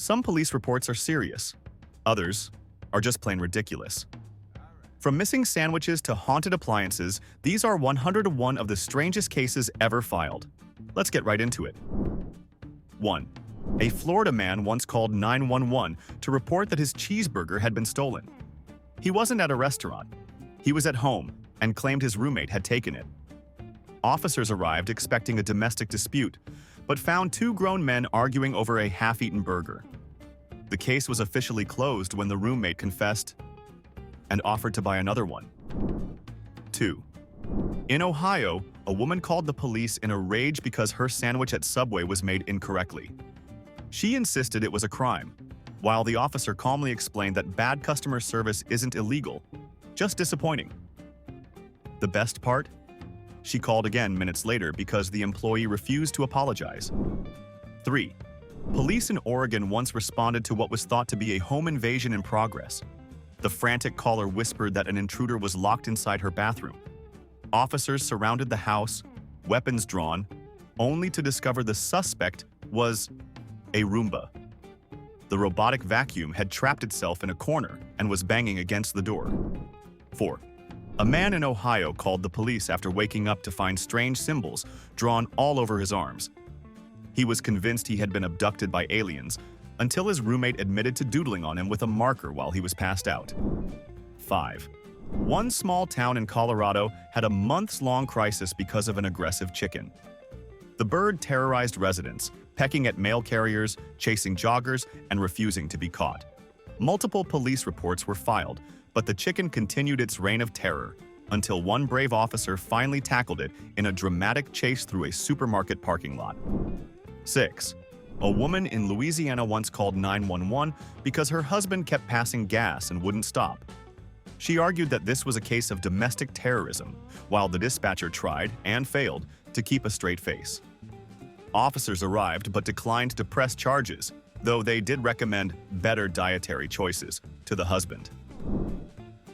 Some police reports are serious. Others are just plain ridiculous. From missing sandwiches to haunted appliances, these are 101 of the strangest cases ever filed. Let's get right into it. 1. A Florida man once called 911 to report that his cheeseburger had been stolen. He wasn't at a restaurant. He was at home and claimed his roommate had taken it. Officers arrived expecting a domestic dispute, but found two grown men arguing over a half-eaten burger. The case was officially closed when the roommate confessed and offered to buy another one. 2. In Ohio, a woman called the police in a rage because her sandwich at Subway was made incorrectly. She insisted it was a crime, while the officer calmly explained that bad customer service isn't illegal, just disappointing. The best part? She called again minutes later because the employee refused to apologize. 3. Police in Oregon once responded to what was thought to be a home invasion in progress. The frantic caller whispered that an intruder was locked inside her bathroom. Officers surrounded the house, weapons drawn, only to discover the suspect was a Roomba. The robotic vacuum had trapped itself in a corner and was banging against the door. 4. A man in Ohio called the police after waking up to find strange symbols drawn all over his arms. He was convinced he had been abducted by aliens until his roommate admitted to doodling on him with a marker while he was passed out. 5. One small town in Colorado had a months-long crisis because of an aggressive chicken. The bird terrorized residents, pecking at mail carriers, chasing joggers, and refusing to be caught. Multiple police reports were filed, but the chicken continued its reign of terror until one brave officer finally tackled it in a dramatic chase through a supermarket parking lot. 6. A woman in Louisiana once called 911 because her husband kept passing gas and wouldn't stop. She argued that this was a case of domestic terrorism, while the dispatcher tried, and failed, to keep a straight face. Officers arrived but declined to press charges, though they did recommend better dietary choices to the husband.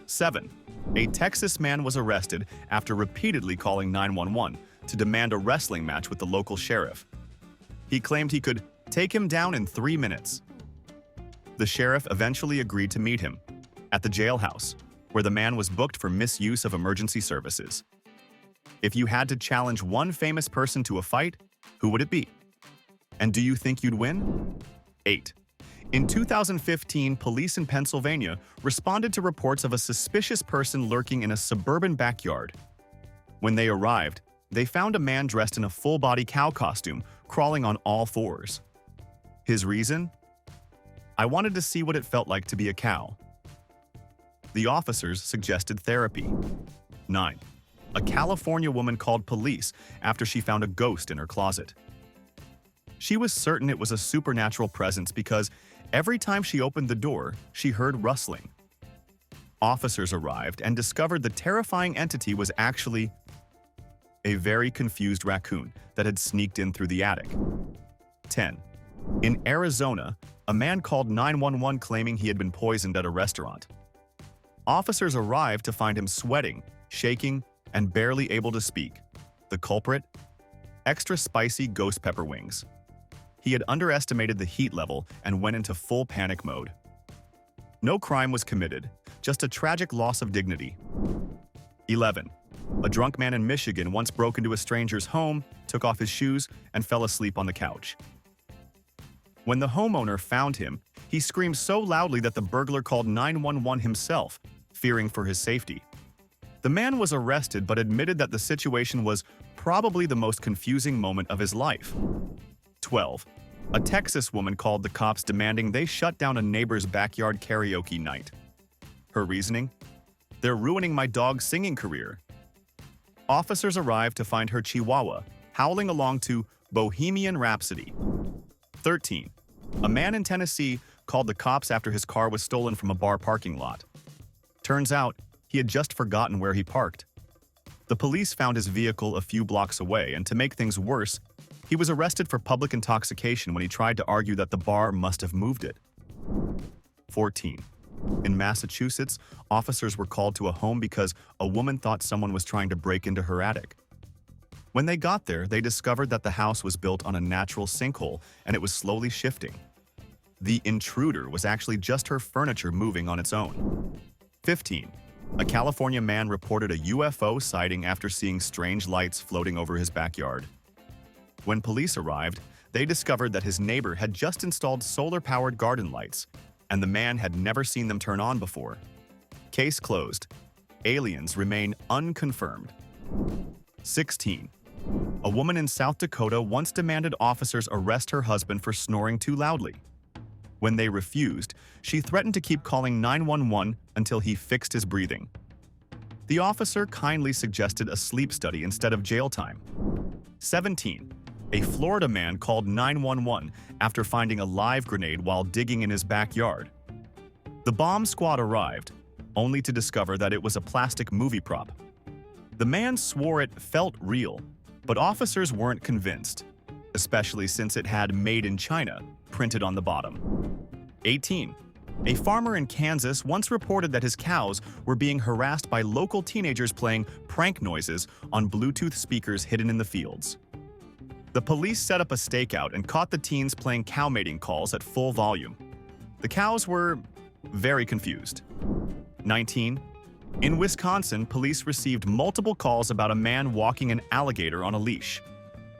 7. A Texas man was arrested after repeatedly calling 911 to demand a wrestling match with the local sheriff. He claimed he could take him down in 3 minutes. The sheriff eventually agreed to meet him at the jailhouse, where the man was booked for misuse of emergency services. If you had to challenge one famous person to a fight, who would it be? And do you think you'd win? 8. In 2015, police in Pennsylvania responded to reports of a suspicious person lurking in a suburban backyard. When they arrived, they found a man dressed in a full-body cow costume crawling on all fours. His reason? I wanted to see what it felt like to be a cow. The officers suggested therapy. 9. A California woman called police after she found a ghost in her closet. She was certain it was a supernatural presence because every time she opened the door, she heard rustling. Officers arrived and discovered the terrifying entity was actually a very confused raccoon that had sneaked in through the attic. 10. In Arizona, a man called 911 claiming he had been poisoned at a restaurant. Officers arrived to find him sweating, shaking, and barely able to speak. The culprit? Extra spicy ghost pepper wings. He had underestimated the heat level and went into full panic mode. No crime was committed, just a tragic loss of dignity. 11. A drunk man in Michigan once broke into a stranger's home, took off his shoes, and fell asleep on the couch. When the homeowner found him, he screamed so loudly that the burglar called 911 himself, fearing for his safety. The man was arrested but admitted that the situation was probably the most confusing moment of his life. 12. A Texas woman called the cops demanding they shut down a neighbor's backyard karaoke night. Her reasoning? They're ruining my dog's singing career. Officers arrived to find her chihuahua howling along to Bohemian Rhapsody. 13. A man in Tennessee called the cops after his car was stolen from a bar parking lot. Turns out, he had just forgotten where he parked. The police found his vehicle a few blocks away, and to make things worse, he was arrested for public intoxication when he tried to argue that the bar must have moved it. 14. In Massachusetts, officers were called to a home because a woman thought someone was trying to break into her attic. When they got there, they discovered that the house was built on a natural sinkhole and it was slowly shifting. The intruder was actually just her furniture moving on its own. 15. A California man reported a UFO sighting after seeing strange lights floating over his backyard. When police arrived, they discovered that his neighbor had just installed solar-powered garden lights, and the man had never seen them turn on before. Case closed. Aliens remain unconfirmed. 16. A woman in South Dakota once demanded officers arrest her husband for snoring too loudly. When they refused, she threatened to keep calling 911 until he fixed his breathing. The officer kindly suggested a sleep study instead of jail time. 17. A Florida man called 911 after finding a live grenade while digging in his backyard. The bomb squad arrived, only to discover that it was a plastic movie prop. The man swore it felt real, but officers weren't convinced, especially since it had "Made in China" printed on the bottom. 18. A farmer in Kansas once reported that his cows were being harassed by local teenagers playing prank noises on Bluetooth speakers hidden in the fields. The police set up a stakeout and caught the teens playing cow mating calls at full volume. The cows were very confused. 19. In Wisconsin, police received multiple calls about a man walking an alligator on a leash.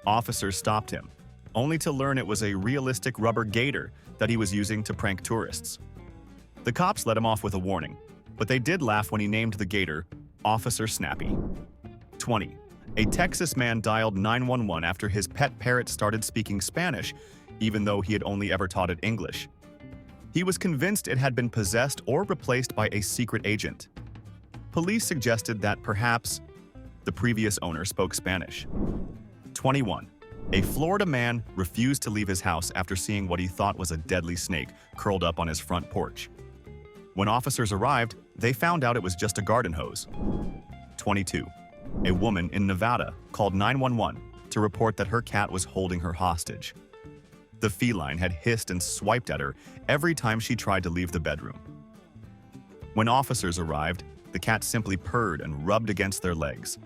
Officers stopped him, only to learn it was a realistic rubber gator that he was using to prank tourists. The cops let him off with a warning, but they did laugh when he named the gator Officer Snappy. 20. A Texas man dialed 911 after his pet parrot started speaking Spanish, even though he had only ever taught it English. He was convinced it had been possessed or replaced by a secret agent. Police suggested that perhaps the previous owner spoke Spanish. 21. A Florida man refused to leave his house after seeing what he thought was a deadly snake curled up on his front porch. When officers arrived, they found out it was just a garden hose. 22. A woman in Nevada called 911 to report that her cat was holding her hostage. The feline had hissed and swiped at her every time she tried to leave the bedroom. When officers arrived, the cat simply purred and rubbed against their legs.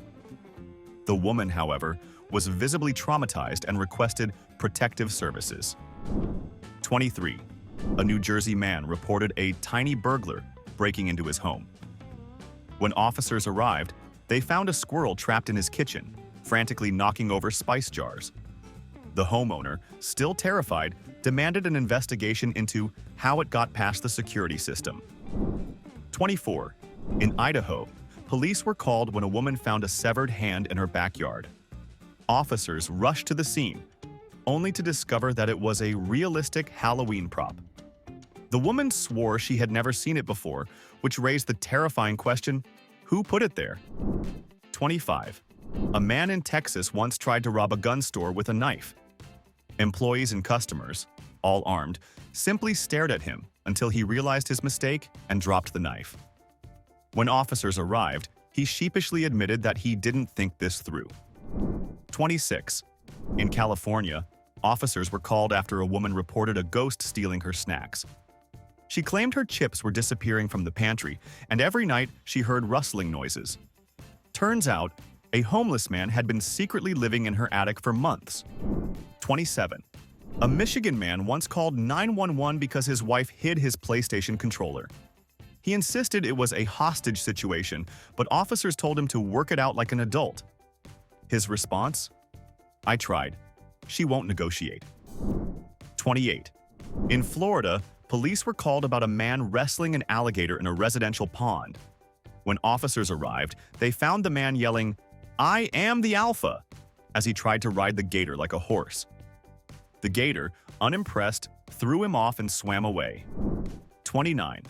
The woman, however, was visibly traumatized and requested protective services. 23. A New Jersey man reported a tiny burglar breaking into his home. When officers arrived, they found a squirrel trapped in his kitchen, frantically knocking over spice jars. The homeowner, still terrified, demanded an investigation into how it got past the security system. 24. In Idaho, police were called when a woman found a severed hand in her backyard. Officers rushed to the scene, only to discover that it was a realistic Halloween prop. The woman swore she had never seen it before, which raised the terrifying question, who put it there? 25. A man in Texas once tried to rob a gun store with a knife. Employees and customers, all armed, simply stared at him until he realized his mistake and dropped the knife. When officers arrived, he sheepishly admitted that he didn't think this through. 26. In California, officers were called after a woman reported a ghost stealing her snacks. She claimed her chips were disappearing from the pantry, and every night she heard rustling noises. Turns out, a homeless man had been secretly living in her attic for months. 27. A Michigan man once called 911 because his wife hid his PlayStation controller. He insisted it was a hostage situation, but officers told him to work it out like an adult. His response? I tried. She won't negotiate. 28. In Florida, police were called about a man wrestling an alligator in a residential pond. When officers arrived, they found the man yelling, "I am the alpha," as he tried to ride the gator like a horse. The gator, unimpressed, threw him off and swam away. 29.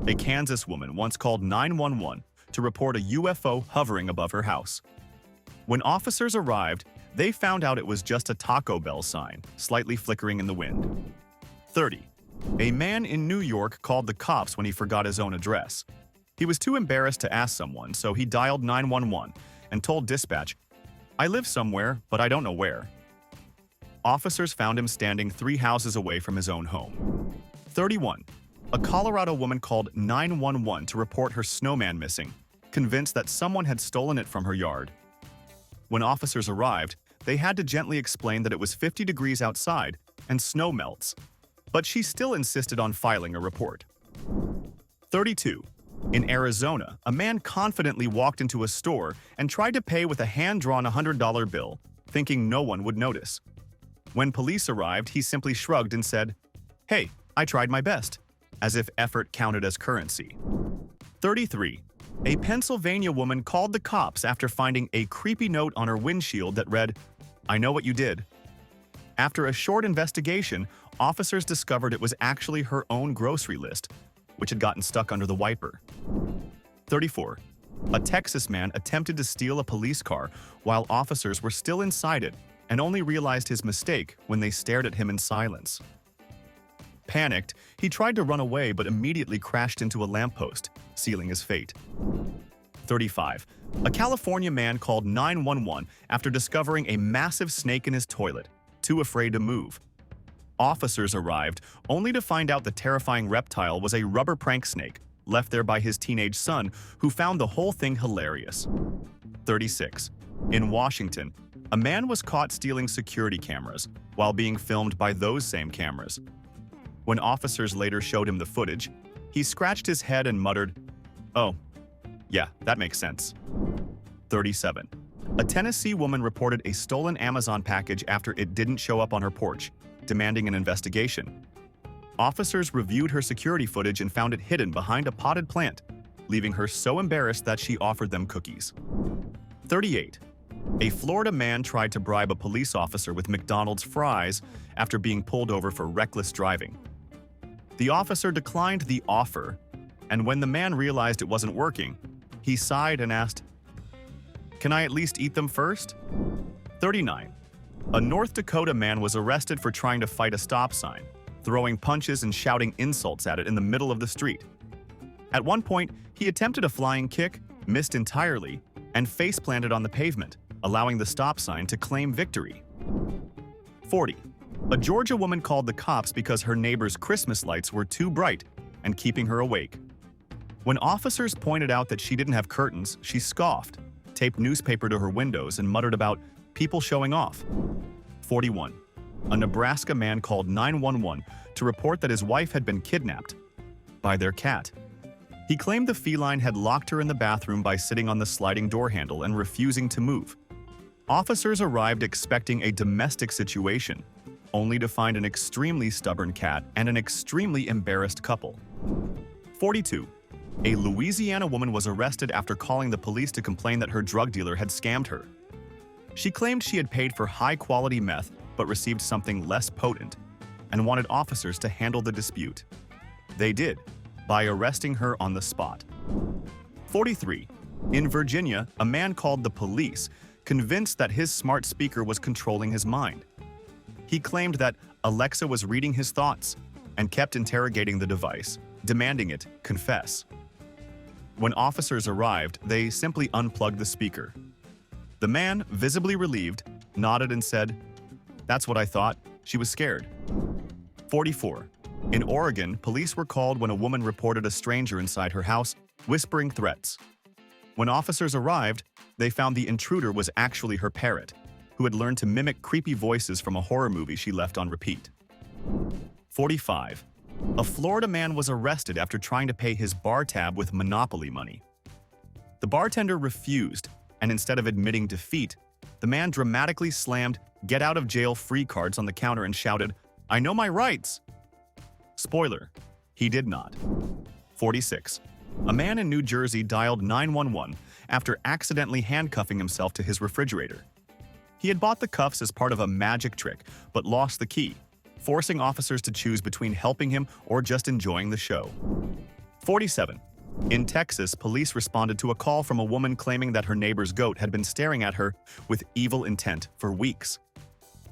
A Kansas woman once called 911 to report a UFO hovering above her house. When officers arrived, they found out it was just a Taco Bell sign, slightly flickering in the wind. 30. A man in New York called the cops when he forgot his own address. He was too embarrassed to ask someone, so he dialed 911 and told dispatch, "I live somewhere, but I don't know where." Officers found him standing 3 houses away from his own home. 31. A Colorado woman called 911 to report her snowman missing, convinced that someone had stolen it from her yard. When officers arrived, they had to gently explain that it was 50 degrees outside and snow melts. but she still insisted on filing a report. 32. In Arizona, a man confidently walked into a store and tried to pay with a hand-drawn $100 bill, thinking no one would notice. When police arrived, he simply shrugged and said, "Hey, I tried my best," as if effort counted as currency. 33. A Pennsylvania woman called the cops after finding a creepy note on her windshield that read, "I know what you did." After a short investigation, officers discovered it was actually her own grocery list, which had gotten stuck under the wiper. 34. A Texas man attempted to steal a police car while officers were still inside it and only realized his mistake when they stared at him in silence. Panicked, he tried to run away but immediately crashed into a lamppost, sealing his fate. 35. A California man called 911 after discovering a massive snake in his toilet, too afraid to move. Officers arrived, only to find out the terrifying reptile was a rubber prank snake, left there by his teenage son, who found the whole thing hilarious. 36. In Washington, a man was caught stealing security cameras while being filmed by those same cameras. When officers later showed him the footage, he scratched his head and muttered, "Oh, yeah, that makes sense." 37. A Tennessee woman reported a stolen Amazon package after it didn't show up on her porch, demanding an investigation. Officers reviewed her security footage and found it hidden behind a potted plant, leaving her so embarrassed that she offered them cookies. 38. A Florida man tried to bribe a police officer with McDonald's fries after being pulled over for reckless driving. The officer declined the offer, and when the man realized it wasn't working, he sighed and asked, "Can I at least eat them first?" 39. A North Dakota man was arrested for trying to fight a stop sign, throwing punches and shouting insults at it in the middle of the street. At one point, he attempted a flying kick, missed entirely, and face-planted on the pavement, allowing the stop sign to claim victory. 40. A Georgia woman called the cops because her neighbor's Christmas lights were too bright and keeping her awake. When officers pointed out that she didn't have curtains, she scoffed, taped newspaper to her windows, and muttered about people showing off. 41. A Nebraska man called 911 to report that his wife had been kidnapped by their cat. He claimed the feline had locked her in the bathroom by sitting on the sliding door handle and refusing to move. Officers arrived expecting a domestic situation, only to find an extremely stubborn cat and an extremely embarrassed couple. 42. A Louisiana woman was arrested after calling the police to complain that her drug dealer had scammed her. She claimed she had paid for high-quality meth but received something less potent and wanted officers to handle the dispute. They did, by arresting her on the spot. 43. In Virginia, a man called the police, convinced that his smart speaker was controlling his mind. He claimed that Alexa was reading his thoughts and kept interrogating the device, demanding it confess. When officers arrived, they simply unplugged the speaker. The man, visibly relieved, nodded and said, "That's what I thought. She was scared." 44. In Oregon, police were called when a woman reported a stranger inside her house, whispering threats. When officers arrived, they found the intruder was actually her parrot, who had learned to mimic creepy voices from a horror movie she left on repeat. 45. A Florida man was arrested after trying to pay his bar tab with Monopoly money. The bartender refused, and instead of admitting defeat, the man dramatically slammed get-out-of-jail-free cards on the counter and shouted, "I know my rights!" Spoiler, he did not. 46. A man in New Jersey dialed 911 after accidentally handcuffing himself to his refrigerator. He had bought the cuffs as part of a magic trick, but lost the key, forcing officers to choose between helping him or just enjoying the show. 47. In Texas, police responded to a call from a woman claiming that her neighbor's goat had been staring at her with evil intent for weeks.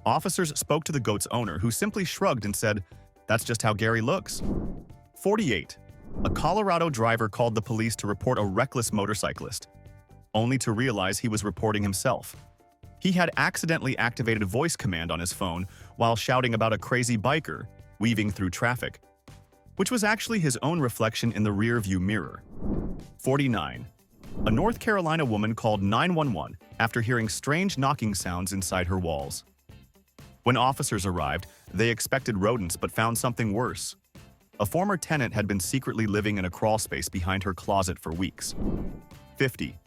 Officers spoke to the goat's owner, who simply shrugged and said, "That's just how Gary looks." 48. A Colorado driver called the police to report a reckless motorcyclist, only to realize he was reporting himself. He had accidentally activated voice command on his phone while shouting about a crazy biker weaving through traffic, which was actually his own reflection in the rear-view mirror. 49. A North Carolina woman called 911 after hearing strange knocking sounds inside her walls. When officers arrived, they expected rodents but found something worse. A former tenant had been secretly living in a crawlspace behind her closet for weeks. 50.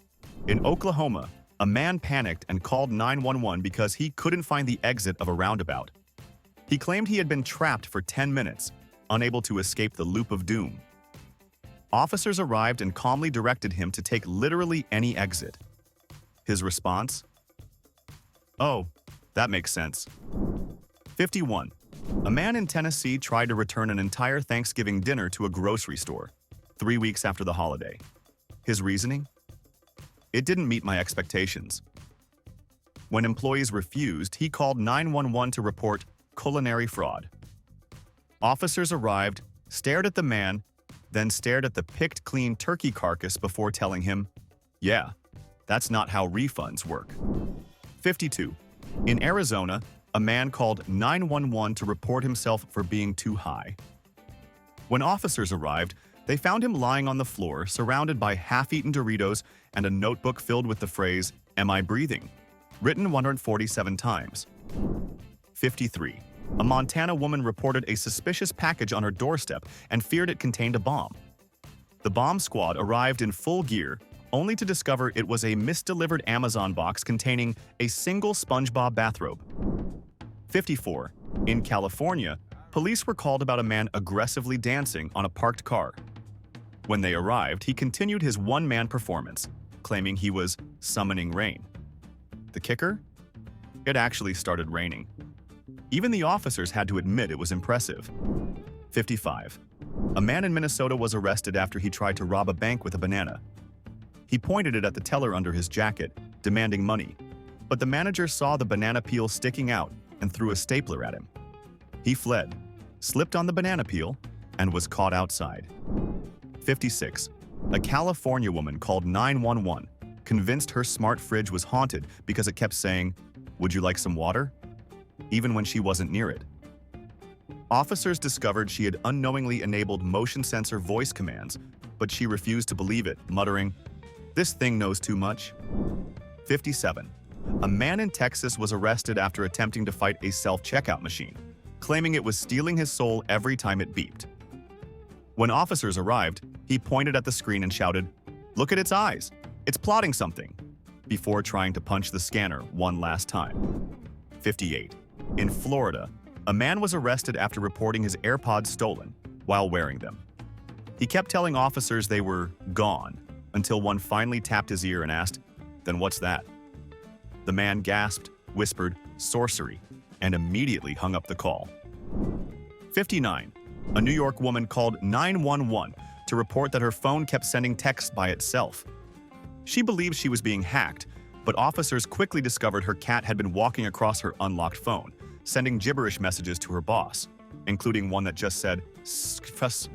In Oklahoma, a man panicked and called 911 because he couldn't find the exit of a roundabout. He claimed he had been trapped for 10 minutes, unable to escape the loop of doom. Officers arrived and calmly directed him to take literally any exit. His response? "Oh, that makes sense." 51. A man in Tennessee tried to return an entire Thanksgiving dinner to a grocery store 3 weeks after the holiday. His reasoning? "It didn't meet my expectations." When employees refused, he called 911 to report culinary fraud. Officers arrived, stared at the man, then stared at the picked clean turkey carcass before telling him, "Yeah, that's not how refunds work." 52. In Arizona, a man called 911 to report himself for being too high. When officers arrived, they found him lying on the floor, surrounded by half-eaten Doritos and a notebook filled with the phrase, "Am I breathing?" written 147 times. 53. A Montana woman reported a suspicious package on her doorstep and feared it contained a bomb. The bomb squad arrived in full gear, only to discover it was a misdelivered Amazon box containing a single SpongeBob bathrobe. 54. In California, police were called about a man aggressively dancing on a parked car. When they arrived, he continued his one-man performance, claiming he was summoning rain. The kicker? It actually started raining. Even the officers had to admit it was impressive. 55. A man in Minnesota was arrested after he tried to rob a bank with a banana. He pointed it at the teller under his jacket, demanding money, but the manager saw the banana peel sticking out and threw a stapler at him. He fled, slipped on the banana peel, and was caught outside. 56. A California woman called 911, convinced her smart fridge was haunted because it kept saying, "Would you like some water?" even when she wasn't near it. Officers discovered she had unknowingly enabled motion sensor voice commands, but she refused to believe it, muttering, "This thing knows too much." 57. A man in Texas was arrested after attempting to fight a self-checkout machine, claiming it was stealing his soul every time it beeped. When officers arrived, he pointed at the screen and shouted, "Look at its eyes! It's plotting something!" before trying to punch the scanner one last time. 58. In Florida, a man was arrested after reporting his AirPods stolen while wearing them. He kept telling officers they were gone until one finally tapped his ear and asked, "Then what's that?" The man gasped, whispered, "Sorcery," and immediately hung up the call. 59. A New York woman called 911 to report that her phone kept sending texts by itself. She believed she was being hacked, but officers quickly discovered her cat had been walking across her unlocked phone, sending gibberish messages to her boss, including one that just said, "Skfuss."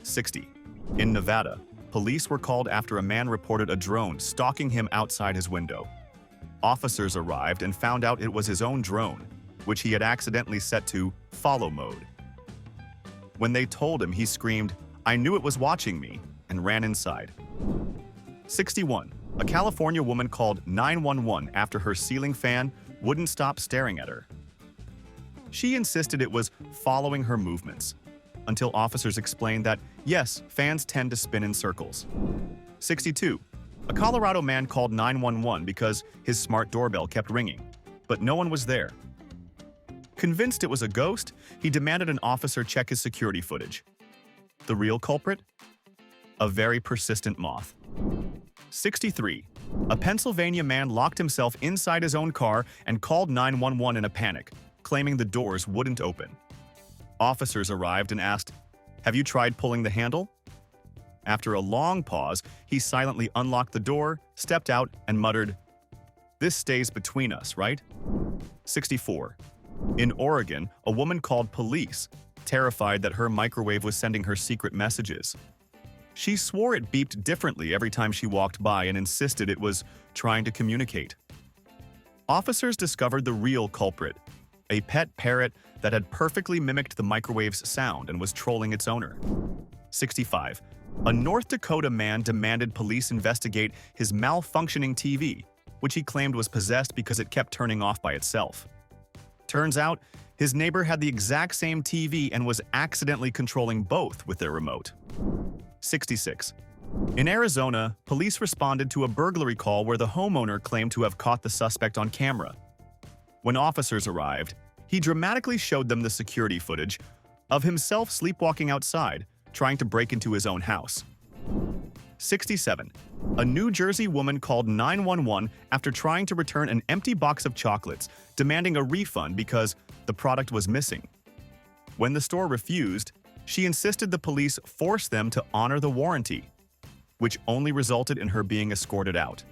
60. In Nevada, police were called after a man reported a drone stalking him outside his window. Officers arrived and found out it was his own drone, which he had accidentally set to follow mode. When they told him, he screamed, "I knew it was watching me," and ran inside. 61. A California woman called 911 after her ceiling fan wouldn't stop staring at her. She insisted it was following her movements, until officers explained that, yes, fans tend to spin in circles. 62. A Colorado man called 911 because his smart doorbell kept ringing, but no one was there. Convinced it was a ghost, he demanded an officer check his security footage. The real culprit? A very persistent moth. 63. A Pennsylvania man locked himself inside his own car and called 911 in a panic, claiming the doors wouldn't open. Officers arrived and asked, "Have you tried pulling the handle?" After a long pause, he silently unlocked the door, stepped out, and muttered, "This stays between us, right?" 64. In Oregon, a woman called police, terrified that her microwave was sending her secret messages. She swore it beeped differently every time she walked by and insisted it was trying to communicate. Officers discovered the real culprit, a pet parrot that had perfectly mimicked the microwave's sound and was trolling its owner. 65. A North Dakota man demanded police investigate his malfunctioning TV, which he claimed was possessed because it kept turning off by itself. Turns out, his neighbor had the exact same TV and was accidentally controlling both with their remote. 66. In Arizona, police responded to a burglary call where the homeowner claimed to have caught the suspect on camera. When officers arrived, he dramatically showed them the security footage of himself sleepwalking outside, trying to break into his own house. 67. A New Jersey woman called 911 after trying to return an empty box of chocolates, demanding a refund because the product was missing. When the store refused, she insisted the police force them to honor the warranty, which only resulted in her being escorted out.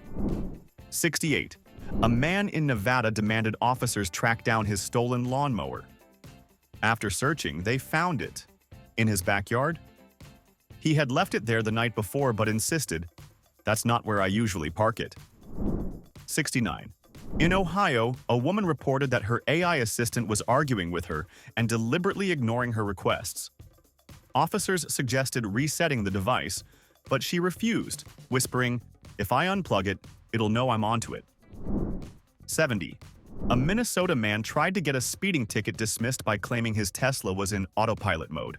68. A man in Nevada demanded officers track down his stolen lawnmower. After searching, they found it in his backyard. He had left it there the night before but insisted, "That's not where I usually park it." 69. In Ohio, a woman reported that her AI assistant was arguing with her and deliberately ignoring her requests. Officers suggested resetting the device, but she refused, whispering, "If I unplug it, it'll know I'm onto it." 70. A Minnesota man tried to get a speeding ticket dismissed by claiming his Tesla was in autopilot mode.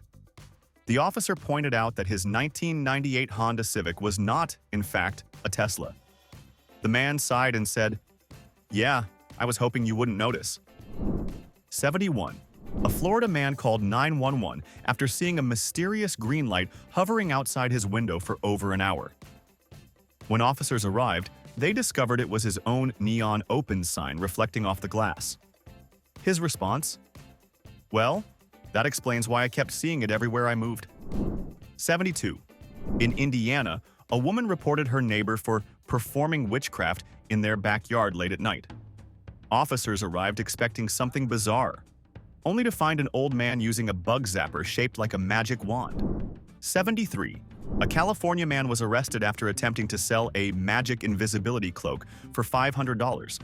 The officer pointed out that his 1998 Honda Civic was not, in fact, a Tesla. The man sighed and said, "Yeah, I was hoping you wouldn't notice." 71. A Florida man called 911 after seeing a mysterious green light hovering outside his window for over an hour. When officers arrived, they discovered it was his own neon open sign reflecting off the glass. His response? "Well, that explains why I kept seeing it everywhere I moved." 72. In Indiana, a woman reported her neighbor for performing witchcraft in their backyard late at night. Officers arrived expecting something bizarre, only to find an old man using a bug zapper shaped like a magic wand. 73. A California man was arrested after attempting to sell a magic invisibility cloak for $500.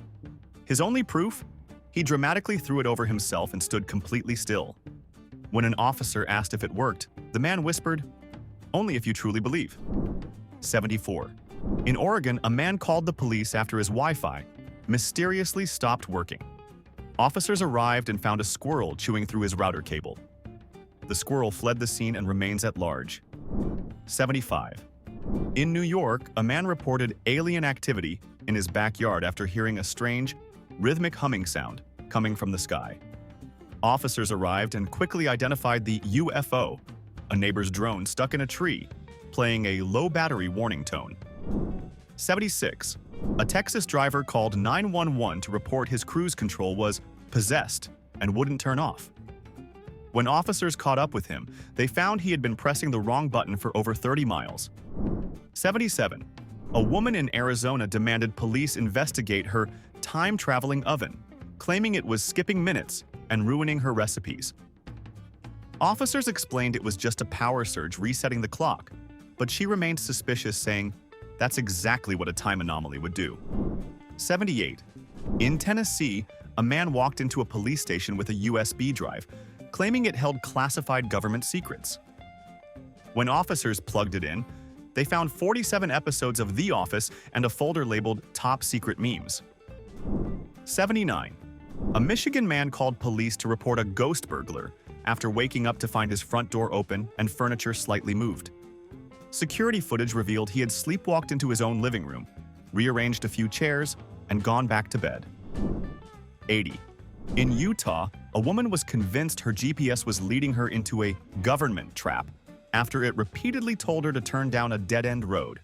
His only proof? He dramatically threw it over himself and stood completely still. When an officer asked if it worked, the man whispered, "Only if you truly believe." 74. In Oregon, a man called the police after his Wi-Fi mysteriously stopped working. Officers arrived and found a squirrel chewing through his router cable. The squirrel fled the scene and remains at large. 75. In New York, a man reported alien activity in his backyard after hearing a strange, rhythmic humming sound coming from the sky. Officers arrived and quickly identified the UFO, a neighbor's drone stuck in a tree, playing a low battery warning tone. 76. A Texas driver called 911 to report his cruise control was possessed and wouldn't turn off. When officers caught up with him, they found he had been pressing the wrong button for over 30 miles. 77. A woman in Arizona demanded police investigate her time-traveling oven, claiming it was skipping minutes and ruining her recipes. Officers explained it was just a power surge resetting the clock, but she remained suspicious, saying, "That's exactly what a time anomaly would do." 78. In Tennessee, a man walked into a police station with a USB drive, claiming it held classified government secrets. When officers plugged it in, they found 47 episodes of The Office and a folder labeled Top Secret Memes. 79. A Michigan man called police to report a ghost burglar after waking up to find his front door open and furniture slightly moved. Security footage revealed he had sleepwalked into his own living room, rearranged a few chairs, and gone back to bed. 80. In Utah, a woman was convinced her GPS was leading her into a government trap after it repeatedly told her to turn down a dead-end road.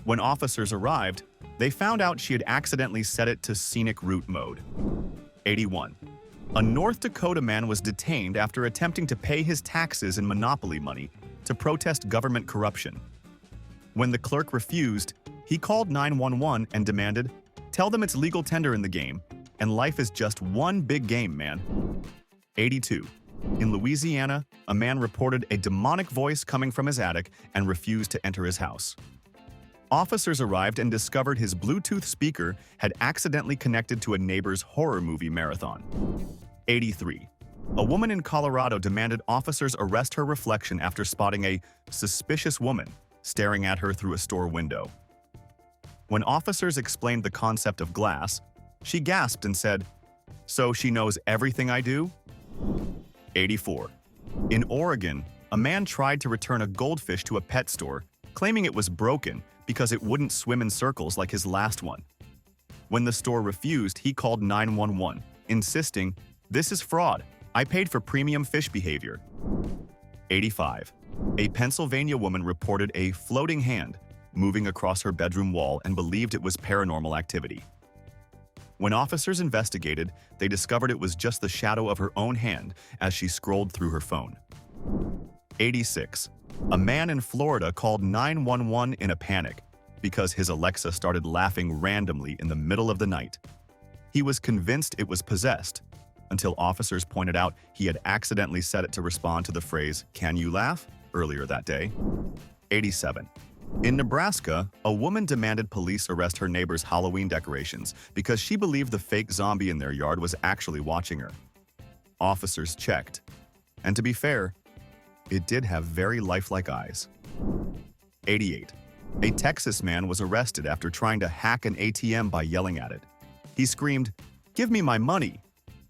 When officers arrived, they found out she had accidentally set it to scenic route mode. 81. A North Dakota man was detained after attempting to pay his taxes and monopoly money to protest government corruption. When the clerk refused, he called 911 and demanded, "Tell them it's legal tender in the game, and life is just one big game, man." 82. In Louisiana, a man reported a demonic voice coming from his attic and refused to enter his house. Officers arrived and discovered his Bluetooth speaker had accidentally connected to a neighbor's horror movie marathon. 83. A woman in Colorado demanded officers arrest her reflection after spotting a suspicious woman staring at her through a store window. When officers explained the concept of glass, she gasped and said, So she knows everything I do? 84. In Oregon, a man tried to return a goldfish to a pet store, claiming it was broken because it wouldn't swim in circles like his last one. When the store refused, he called 911, insisting, "This is fraud. I paid for premium fish behavior." 85. A Pennsylvania woman reported a floating hand moving across her bedroom wall and believed it was paranormal activity. When officers investigated, they discovered it was just the shadow of her own hand as she scrolled through her phone. 86. A man in Florida called 911 in a panic because his Alexa started laughing randomly in the middle of the night. He was convinced it was possessed, until officers pointed out he had accidentally set it to respond to the phrase, "Can you laugh?" earlier that day. 87. In Nebraska, a woman demanded police arrest her neighbor's Halloween decorations because she believed the fake zombie in their yard was actually watching her. Officers checked, and to be fair, it did have very lifelike eyes. 88. A Texas man was arrested after trying to hack an ATM by yelling at it. He screamed, "Give me my money!"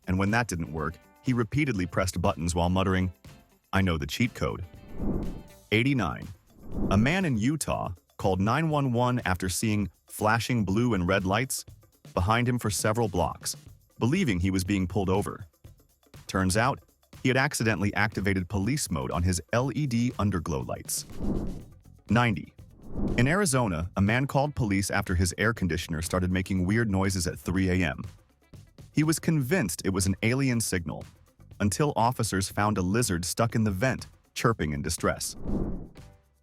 And when that didn't work, he repeatedly pressed buttons while muttering, "I know the cheat code." 89. A man in Utah called 911 after seeing flashing blue and red lights behind him for several blocks, believing he was being pulled over. Turns out, he had accidentally activated police mode on his LED underglow lights. 90. In Arizona, a man called police after his air conditioner started making weird noises at 3 a.m. He was convinced it was an alien signal, until officers found a lizard stuck in the vent, chirping in distress.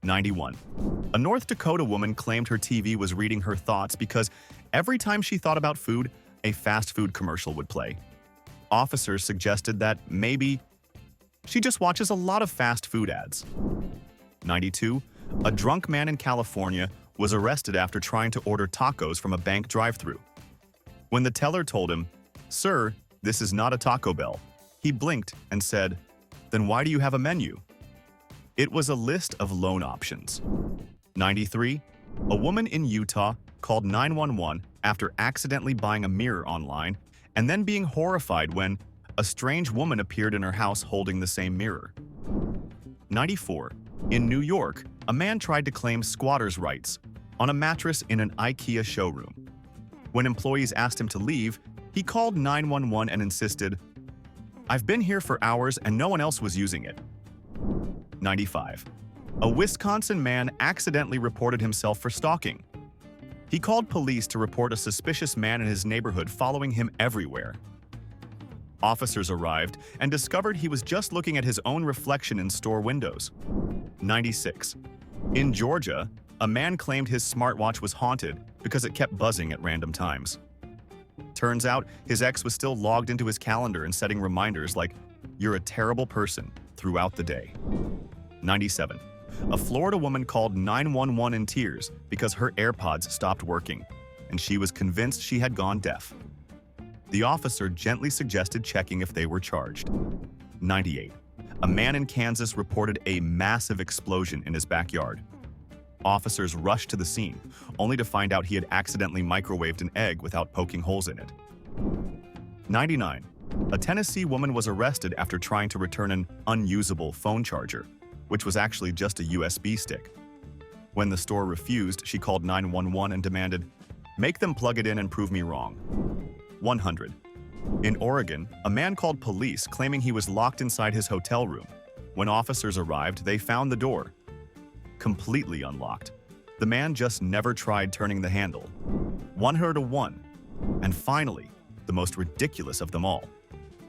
91. A North Dakota woman claimed her TV was reading her thoughts because every time she thought about food, a fast food commercial would play. Officers suggested that maybe she just watches a lot of fast food ads. 92. A drunk man in California was arrested after trying to order tacos from a bank drive-thru. When the teller told him, "Sir, this is not a Taco Bell," he blinked and said, "Then why do you have a menu?" It was a list of loan options. 93. A woman in Utah called 911 after accidentally buying a mirror online and then being horrified when a strange woman appeared in her house holding the same mirror. 94. In New York, a man tried to claim squatters' rights on a mattress in an IKEA showroom. When employees asked him to leave, he called 911 and insisted, "I've been here for hours and no one else was using it." 95. A Wisconsin man accidentally reported himself for stalking. He called police to report a suspicious man in his neighborhood following him everywhere. Officers arrived and discovered he was just looking at his own reflection in store windows. 96. In Georgia, a man claimed his smartwatch was haunted because it kept buzzing at random times. Turns out, his ex was still logged into his calendar and setting reminders like, "You're a terrible person," throughout the day. 97. A Florida woman called 911 in tears because her AirPods stopped working, and she was convinced she had gone deaf. The officer gently suggested checking if they were charged. 98. A man in Kansas reported a massive explosion in his backyard. Officers rushed to the scene, only to find out he had accidentally microwaved an egg without poking holes in it. 99. A Tennessee woman was arrested after trying to return an unusable phone charger, which was actually just a USB stick. When the store refused, she called 911 and demanded, "Make them plug it in and prove me wrong." 100. In Oregon, a man called police claiming he was locked inside his hotel room. When officers arrived, they found the door completely unlocked. The man just never tried turning the handle. 101. And finally, the most ridiculous of them all.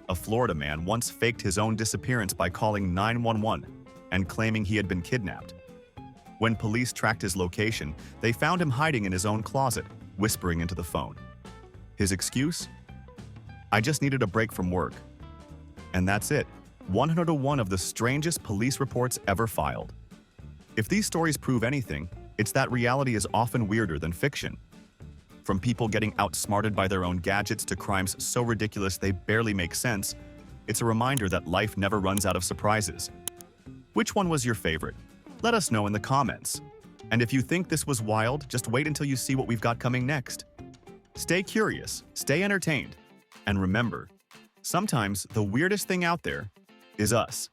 A Florida man once faked his own disappearance by calling 911 and claiming he had been kidnapped. When police tracked his location, they found him hiding in his own closet, whispering into the phone. His excuse? "I just needed a break from work." And that's it. 101 of the strangest police reports ever filed. If these stories prove anything, it's that reality is often weirder than fiction. From people getting outsmarted by their own gadgets to crimes so ridiculous they barely make sense, it's a reminder that life never runs out of surprises. Which one was your favorite? Let us know in the comments. And if you think this was wild, just wait until you see what we've got coming next. Stay curious, stay entertained, And remember, sometimes the weirdest thing out there is us.